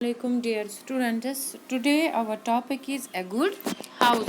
Assalamualaikum dear students. Today our topic is a good house.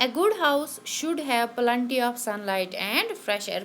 A good house should have plenty of sunlight and fresh air.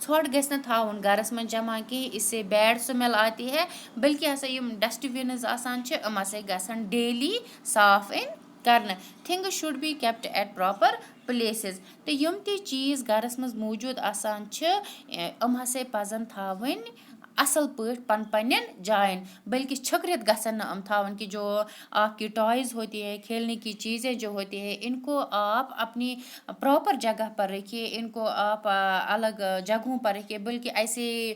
ژھۄٹھ گژھِ نہٕ تھاوُن گَرَس منٛز جمع کینٛہہ، اس سے بیڈ سمیل آتی ہے، بلکہ ہسا یِم ڈسٹ بِنٕز آسان چھِ یِم ہسا گژھن ڈیلی صاف یِن کرنہٕ۔ Things should be kept at proper places. تہٕ یِم تہِ چیٖز گَرَس منٛز موٗجوٗد آسان چھِ یِم ہسا پَزَن تھاوٕنۍ اصل پٲٹھۍ پنٛنٮ۪ن جایَن، بلکہ چھٔکرِتھ گژھن نہٕ یِم تھاوٕنۍ کہ جو آپ کی ٹوائز ہوتی ہے، کھیلنے کی چیزیں جو ہوتی ہیں، ان کو آپ اپنی پراپر جگہ پر رکھیے، ان کو آپ الگ جگہوں پر رکھیے، بلکہ ایسے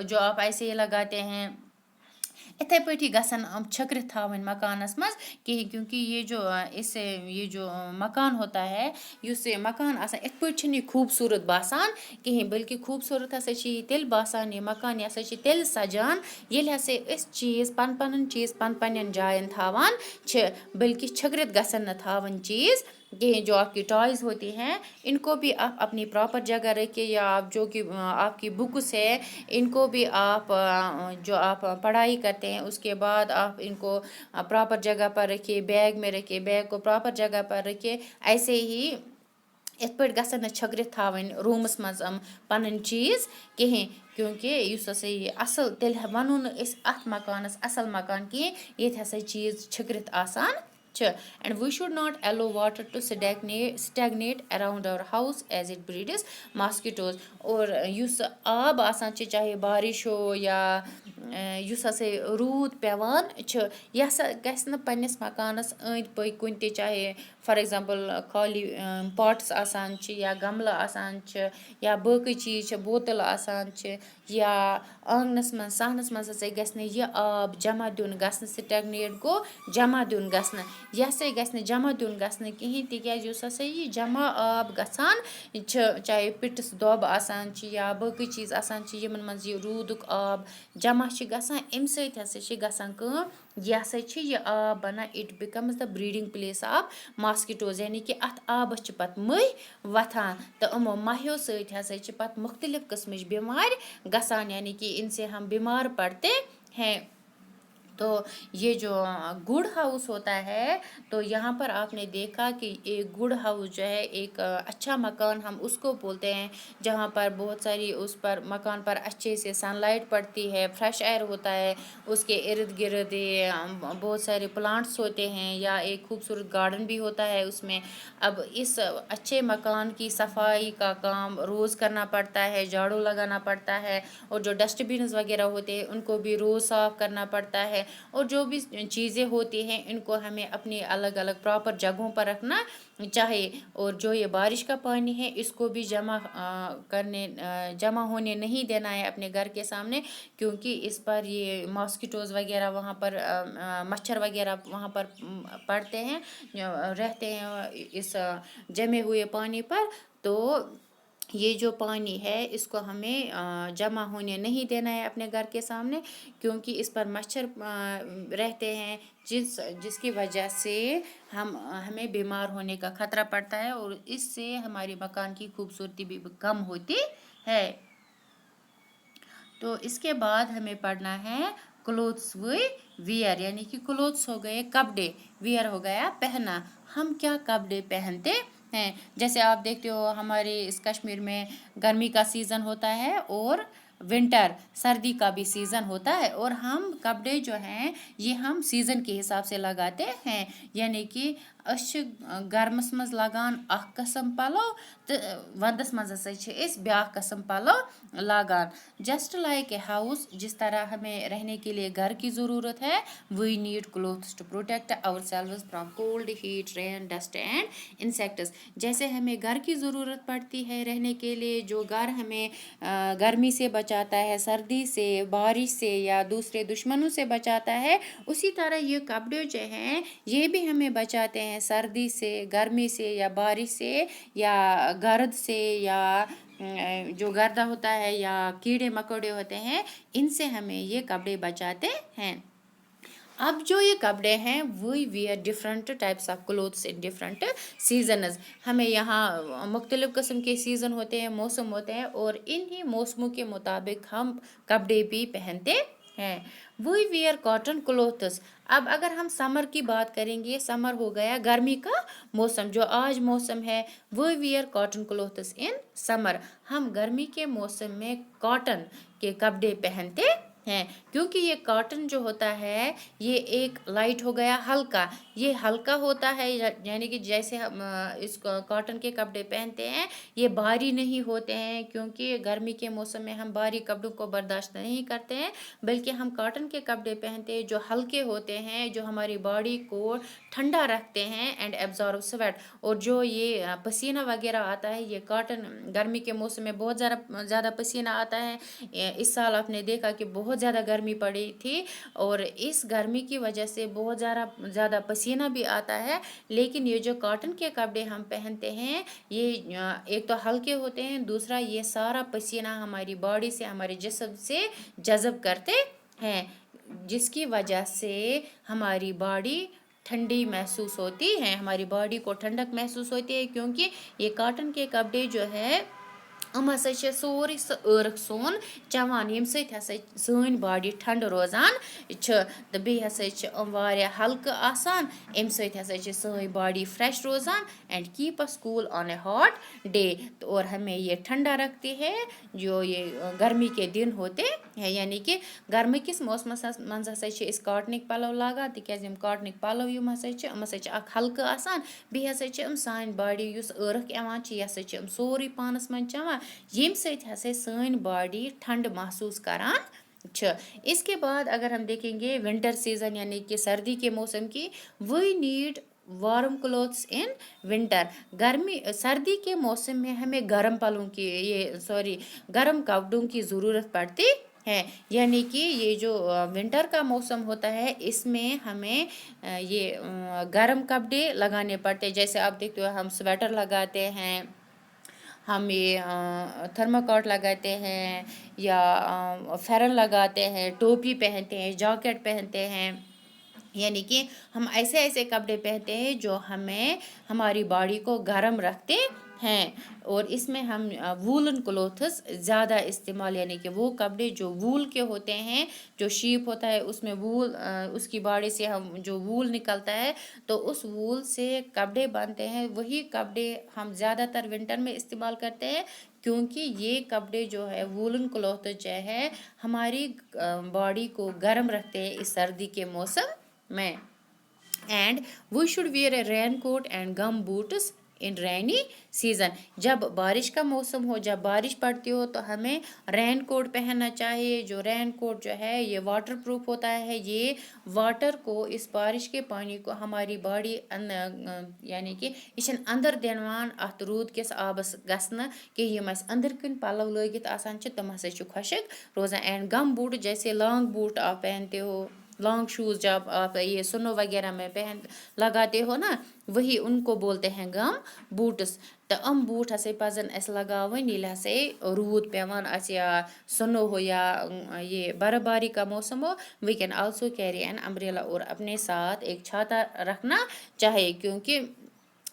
جو آپ ایسے لگاتے ہیں اتھے پٲٹھی گژھن یِم چھٔکرِتھ تھاوٕنۍ مکانَس منٛز کِہیٖنۍ، کیونکہ یہ جو مکان ہوتا ہے، یُس یہ مکان آسان اِتھ پٲٹھۍ چھِنہٕ یہِ خوٗبصوٗرت باسان کِہیٖنۍ، بلکہ خوٗبصوٗرت ہسا چھِ یہِ تیٚلہِ باسان یہِ مکان یہِ ہسا چھِ تیٚلہِ سجان ییٚلہِ ہسا أسۍ چیٖز پَنٕنۍ چیٖز پنٛنٮ۪ن جایَن تھاوان چھِ، بلکہ چھٔکرِتھ گژھن نہٕ تھاوٕنۍ چیٖز کہیں جو آپ کی ٹوائز ہوتی ہیں ان کو بھی آپ اپنی پراپر جگہ رکھیے، یا آپ جو کہ آپ کی بکس ہے ان کو بھی آپ جو آپ پڑھائی کرتے ہیں اس کے بعد آپ ان کو پراپر جگہ پر رکھیے، بیگ میں رکھیے، بیگ کو پراپر جگہ پر رکھیے۔ ایسے ہی یِتھ پٲٹھۍ گژھن نہٕ چھٔکرِتھ تھاوٕنۍ روٗمَس منٛز پَنٕنۍ چیٖز کِہیٖنۍ، کیونکہ یُس ہسا یہِ اَصٕل تیٚلہِ وَنو نہٕ أسۍ اَتھ مکانَس اَصٕل مکان کِہیٖنۍ ییٚتہِ ہسا چیٖز چھٔکرِتھ آسان چھِ۔ And we should not allow water to stagnate around our house as it breeds mosquitoes. اور یُس آب آسان چھِ چاہے بارش ہو یا یُس ہسا روٗد پیٚوان چھُ، یہِ ہسا گژھِ نہٕ پنٛنِس مکانَس أنٛدۍ پٔکۍ کُنہِ تہِ چاہے فار ایگزامپل خالی پاٹٕس آسان چھِ یا گملہٕ آسان چھِ یا باقٕے چیٖز چھِ، بوتل آسان چھِ، یا آنٛگنَس منٛز صحنَس منٛز ہسا گژھِ نہٕ یہِ آب جمع دیُن گژھنہٕ۔ سٹیگنیٹ گوٚو جمع دیُن گژھنہٕ، یہِ ہسا گژھِ نہٕ جمع دیُن گژھنہٕ کِہیٖنۍ، تِکیٛازِ یُس ہسا یہِ جمع آب گژھان چھِ چاہے پِٹٕس دۄب آسان چھِ یا باقٕے چیٖز آسان چھِ یِمن منٛز یہِ روٗدُک آب جمع چھِ گژھان، اَمہِ سۭتۍ ہسا چھِ گژھان کٲم، یہِ ہسا چھِ یہِ آب بَنان it becomes the breeding place of mosquitoes. یعنی کہ اَتھ آبَس چھِ پَتہٕ مٔہۍ وۄتھان تہٕ یِمو مٔہیو سۭتۍ ہسا چھِ پَتہٕ مختلف قٕسمٕچ بٮ۪مارِ گژھان، یعنی کہ ان سے ہم بیمار پڑتے ہیں۔ تو یہ جو گڈ ہاؤس ہوتا ہے، تو یہاں پر آپ نے دیکھا کہ ایک گڈ ہاؤس جو ہے ایک اچھا مکان ہم اس کو بولتے ہیں جہاں پر بہت ساری اس پر مکان پر اچھے سے سن لائٹ پڑتی ہے، فریش ایئر ہوتا ہے، اس کے ارد گرد بہت سارے پلانٹس ہوتے ہیں یا ایک خوبصورت گارڈن بھی ہوتا ہے اس میں۔ اب اس اچھے مکان کی صفائی کا کام روز کرنا پڑتا ہے، جھاڑو لگانا پڑتا ہے، اور جو ڈسٹ بنز وغیرہ ہوتے ہیں ان کو بھی روز صاف کرنا پڑتا ہے، اور جو بھی چیزیں ہوتی ہیں ان کو ہمیں اپنی الگ الگ پراپر جگہوں پر رکھنا چاہیے۔ اور جو یہ بارش کا پانی ہے اس کو بھی جمع ہونے نہیں دینا ہے اپنے گھر کے سامنے، کیونکہ اس پر یہ ماسکیٹوز وغیرہ وہاں پر مچھر وغیرہ وہاں پر پڑتے ہیں، رہتے ہیں اس جمے ہوئے پانی پر۔ تو یہ جو پانی ہے اس کو ہمیں جمع ہونے نہیں دینا ہے اپنے گھر کے سامنے، کیونکہ اس پر مچھر رہتے ہیں جس کی وجہ سے ہمیں بیمار ہونے کا خطرہ پڑتا ہے، اور اس سے ہمارے مکان کی خوبصورتی بھی کم ہوتی ہے۔ تو اس کے بعد ہمیں پڑھنا ہے کلوتھس ویئر، یعنی کہ کلوتھس ہو گئے کپڑے، ویئر ہو گیا پہنا، ہم کیا کپڑے پہنتے ہیں۔ جیسے آپ دیکھتے ہو ہمارے اس کشمیر میں گرمی کا سیزن ہوتا ہے اور ونٹر سردی کا بھی سیزن ہوتا ہے، اور ہم کپڑے جو ہیں یہ ہم سیزن کے حساب سے لگاتے ہیں، یعنی کہ أسۍ چھِ گرمس منٛز لاگان اکھ قسم پلو تہٕ ونٛدس منٛز ہسا چھِ أسۍ بیاکھ قسم پلو لاگان۔ جسٹ لائک اے ہاؤس، جس طرح ہمیں رہنے کے لیے گھر کی ضرورت ہے، we need clothes to protect ourselves from cold, heat, rain, dust and insects. جیسے ہمیں گھر کی ضرورت پڑتی ہے رہنے کے لیے، جو گھر ہمیں گرمی سے بچاتا ہے، سردی سے، بارش سے یا دوسرے دشمنوں سے بچاتا ہے، اسی طرح یہ کپڑے جو ہیں یہ بھی ہمیں بچاتے ہیں سردی سے، گرمی سے یا بارش سے یا گرد سے، یا جو گردہ ہوتا ہے یا کیڑے مکوڑے ہوتے ہیں، ان سے ہمیں یہ کپڑے بچاتے ہیں۔ اب جو یہ کپڑے ہیں we wear different types of clothes in different seasons. ہمیں یہاں مختلف قسم کے سیزن ہوتے ہیں، موسم ہوتے ہیں، اور انہی موسموں کے مطابق ہم کپڑے بھی پہنتے ہیں. We where cotton clothes. اب اگر ہم سمر کی بات کریں گے، سمر ہو گیا گرمی کا موسم جو آج موسم ہے. وی ویئر کاٹن کلوتھس ان سمر. ہم گرمی کے موسم میں کاٹن کے کپڑے پہنتے ہیں، کیونکہ یہ کاٹن جو ہوتا ہے یہ ایک لائٹ ہو گیا ہلکا. یہ ہلکا ہوتا ہے، یعنی کہ جیسے ہم اس کاٹن کے کپڑے پہنتے ہیں یہ بھاری نہیں ہوتے ہیں، کیونکہ گرمی کے موسم میں ہم بھاری کپڑوں کو برداشت نہیں کرتے ہیں، بلکہ ہم کاٹن کے کپڑے پہنتے ہیں جو ہلکے ہوتے ہیں، جو ہماری باڈی کو ٹھنڈا رکھتے ہیں اینڈ ایبزارو سویٹ. اور جو یہ پسینہ وغیرہ آتا ہے، یہ کاٹن گرمی کے موسم میں بہت زیادہ پسینہ آتا ہے. اس سال آپ نے دیکھا کہ بہت زیادہ گرمی پڑی تھی، اور اس گرمی کی وجہ سے بہت زیادہ پسینہ بھی آتا ہے. لیکن یہ جو کاٹن کے کپڑے ہم پہنتے ہیں یہ ایک تو ہلکے ہوتے ہیں، دوسرا یہ سارا پسینہ ہماری باڈی سے، ہمارے جسم سے جذب کرتے ہیں، جس کی وجہ سے ہماری باڈی ٹھنڈی محسوس ہوتی ہے، ہماری باڈی کو ٹھنڈک محسوس ہوتی ہے. کیونکہ یہ کاٹن کے کپڑے جو ہے یِم ہسا چھِ سورُے سُہ عٲرق سون چٮ۪وان، ییٚمہِ سۭتۍ ہسا سٲنۍ باڈی ٹھنڈٕ روزان چھِ، تہٕ بیٚیہِ ہسا چھِ یِم واریاہ ہلکہٕ آسان. اَمہِ سۭتۍ ہسا چھِ سٲنۍ باڈی فریش روزان and keep us cool on a hot day. اور ہمیں یہ ٹھنڈا رکھتی ہے جو یہ گرمی کے دن ہوتے ہیں. یعنی کہ گرمی کس موسمس منٛز ہسا چھِ أسۍ کاٹنٕکۍ پَلو لاگان، تِکیازِ یِم کاٹنٕکۍ پَلو یِم ہسا چھِ یِم ہسا چھِ اکھ ہلکہٕ آسان. بیٚیہِ ہسا چھِ یِم سانہِ باڈی یُس عٲرق یِوان چھِ یہِ ہسا چھِ یِم سورُے پانَس منٛز چٮ۪وان، ییٚمہِ سۭتۍ ہسا سٲنۍ باڈی ٹھنڈٕ محسوس کران چھِ. اس کے بعد اگر ہم دیکھیں گے ونٹر سیزن یعنی کہ سردی کے موسم کی. We need warm clothes in winter. سردی کے موسم میں ہمیں گرم پلوں کی گرم کپڑوں کی ضرورت پڑتی ہے. یعنی کہ یہ جو ونٹر کا موسم ہوتا ہے اس میں ہمیں یہ گرم کپڑے لگانے پڑتے ہیں. جیسے آپ دیکھتے ہو ہم سویٹر لگاتے ہیں، ہم یہ تھرماکاٹ لگاتے ہیں، یا فرن لگاتے ہیں، ٹوپی پہنتے ہیں، جاکٹ پہنتے ہیں. یعنی کہ ہم ایسے کپڑے پہنتے ہیں جو ہمیں ہماری باڈی کو گرم رکھتے ہیں. اور اس میں ہم وولن کلوتھس زیادہ استعمال، یعنی کہ وہ کپڑے جو وول کے ہوتے ہیں، جو شیپ ہوتا ہے اس میں وول، اس کی باڈی سے ہم جو وول نکلتا ہے تو اس وول سے کپڑے بنتے ہیں. وہی کپڑے ہم زیادہ تر ونٹر میں استعمال کرتے ہیں، کیونکہ یہ کپڑے جو ہے وولن کلوتھ جو ہے ہماری باڈی کو گرم رکھتے ہیں اس سردی کے موسم میں. And we should wear a raincoat and gumboots in rainy season. جب بارش کا موسم ہو، جب بارش پڑتی ہو تو ہمیں رین کوٹ پہننا چاہیے. جو رین کوٹ جو ہے یہ واٹر پروف ہوتا ہے. یہ واٹر کو، اس بارش کے پانی کو ہماری باڈی یعنی کہ یہ چھِنہٕ اندر دِوان اتھ روٗد کِس آبس گژھنہٕ کہِ یِم اَسہِ أنٛدٕرۍ کِنۍ پَلو لٲگِتھ آسان چھِ تِم ہسا چھِ خۄشک روزان. اینڈ گم بوٹ جیسے لانگ بوٹ آپ پہنتے ہو، لانگ شوز جب آپ یہ سنو وغیرہ میں لگاتے ہو نا، وہی ان کو بولتے ہیں گم بوٹس. تو بوٹ ہسا پزن اس لگاون ییٚلہِ ہسا روٗد پیوان آسہِ یا سنو ہو یا یہ برف باری کا موسم ہو. We can also carry an umbrella. اور اپنے ساتھ ایک چھاتا رکھنا چاہیے، کیونکہ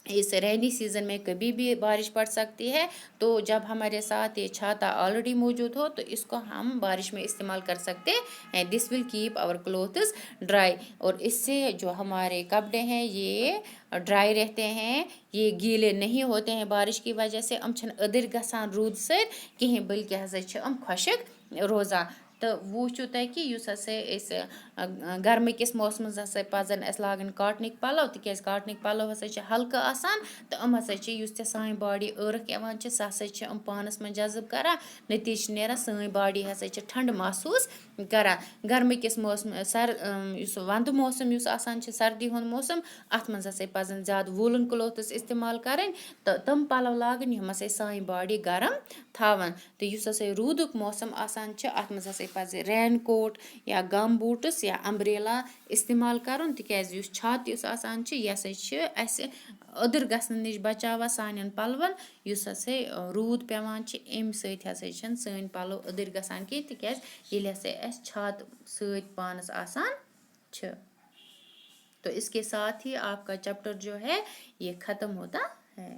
اس رینی سیزن میں کبھی بھی بارش پڑ سکتی ہے. تو جب ہمارے ساتھ یہ چھاتا آلریڈی موجود ہو تو اس کو ہم بارش میں استعمال کر سکتے ہیں. This will keep our clothes dry. اور اس سے جو ہمارے کپڑے ہیں یہ ڈرائی رہتے ہیں، یہ گیلے نہیں ہوتے ہیں بارش کی وجہ سے. یِم چھِنہٕ أدٕرۍ گژھان روٗدٕ سۭتۍ کِہیٖنۍ، بلکہ ہسا چھِ یِم خۄشک روزان. تو وٕچھو تُہۍ کہِ یُس ہسا أسۍ گرمہٕ کِس موسمس ہسا پزن اَسہِ لاگٕنۍ کاٹنٕکۍ پَلو، تِکیازِ کاٹنٕکۍ پَلو ہسا چھِ ہلکہٕ آسان تہٕ یِم ہسا چھِ یُس تہِ سانہِ باڈی عٲرق یِوان چھِ سُہ ہسا چھِ یِم پانس منٛز جذب کران. نٔتیٖجہٕ چھِ نیران سٲنۍ باڈی ہسا چھِ ٹھنڈٕ محسوٗس کران. گرمہٕ کِس موسم یُس ونٛدٕ موسم یُس آسان چھِ، سردی ہُنٛد موسم، اتھ منٛز ہسا پزن زیادٕ وولن کلوتھس استعمال کرٕنۍ تہٕ تِم پَلو لاگٕنۍ یِم ہسا سانہِ باڈی گرم تھاون. تہٕ یُس ہسا روٗدُک موسم آسان چھِ اتھ منٛز ہسا پزِ رین کوٹ یا گم بوٗٹس یا امبریلا استعمال کرُن. تِکیازِ یُس چھاتہٕ یُس آسان چھِ یہِ ہسا چھِ اَسہِ أدٕر گژھنہٕ نِش بچاوان سانٮ۪ن پلون. یُس ہسا روٗد پیوان چھِ اَمہِ سۭتۍ ہسا چھِنہٕ سٲنۍ پلو أدٕر گژھان کینٛہہ، تِکیازِ ییٚلہِ ہسا اَسہِ چھاتہٕ سۭتۍ پانس آسان چھِ. تو اس کے ساتھ ہی آپ کا چیپٹر جو ہے یہ ختم ہوتا ہے.